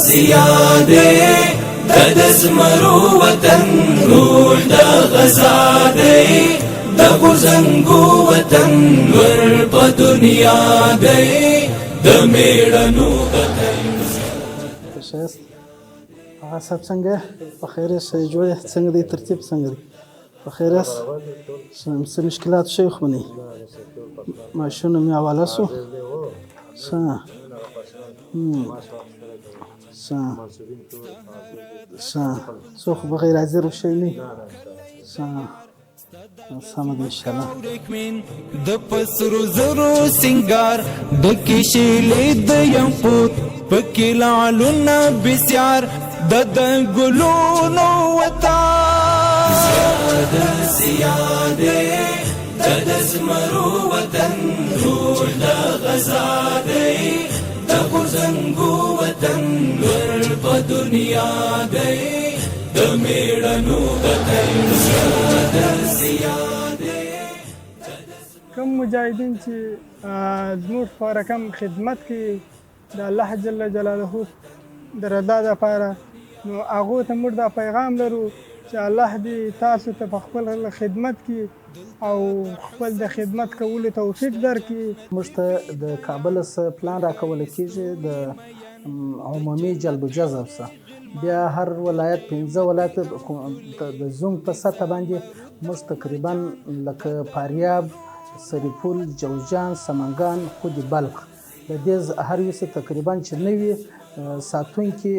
زیاد زیاده دزمرو وطن روح دا غزاده د غزنګو وطن ور په دنیا دی د میړنو وطن. هغه صاحب څنګه په خیر سره جوړ څنګه دی ترتیب څنګه دی په خیر څه مشکلات شي خو نه ماشونه مې حواله سو څو خو بغیر حاضر شي نه سمه ده انشاءالله. د پسرو زرو سنگار د کشیلې د یاقوت پکې لعلونه بسیار د ګلونو وطن زیاده زیاده د زمرو وطن روح د غزاده د غزنګو وطن ور په دنیا دی د میړنو وطن زیاده زیاده. کوم مجاهدین چې زموږ په رقم خدمت کوي د الله جل جلاله د رضا دپاره نو هغو ته موږ دا پیغام لرو چې الله دې تاسو ته په خپل خدمت کې او خپل د خدمت کولو توفیق درکړي. موږ ته د کابل څخه پلان راکول کېږي د عمومي جلب و جذب څخه بیا هر ولایت 15 ولایت د زوم په سطح باندې موږ تقریبا لکه فاریاب سریپول جوزجان سمنګان خود بلخ د دې هر یو څه تقریبا چې نوي ساتونکي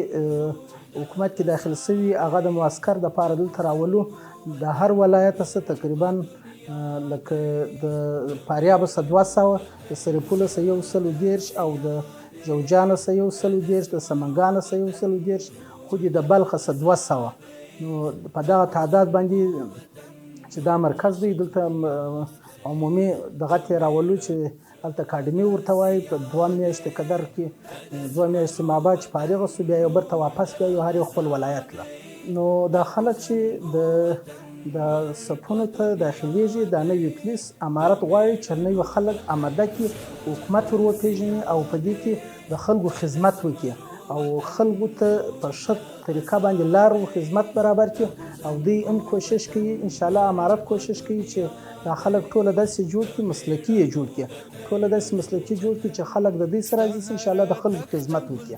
حکومت کې داخل شوي هغه د معسکر د پاره دلته راولو د هر ولایت څخه تقریبا لکه د فاریاب څخه 200 د سریپول څخه 130 او د جوزجان څخه 130 د سمنګان څخه 130 خو د بلخ څخه 200 نو په دغه تعداد باندې چې دا مرکز دی دلته عمومي دغه ته راولو چې هلته اکاډمي ورته وایي په 2 میاشتې قدر کې 2 میاشتې مابعد چې فارغ شو بیا یو بل ته واپس بیا هر یو خپل ولایت له نو دا خلک چې د صفونو ته داخلیږي دا نوي پولیس امارت غواړي چې نوي خلک آماده کړي حکومت ور وپېژني او په دې کې د خلکو خدمت وکړي او خلکو ته په ښه طریقه باندې لار او خدمت برابر کړي او دوی هم کوشش کوي انشاءالله امارت کوشش کوي چې دا خلک ټوله داسې جوړ کړي مسلکي یې جوړ کړي ټوله داسې مسلکي جوړ کړي چې خلک د دې سره انشاءالله د خلکو خدمت وکړي.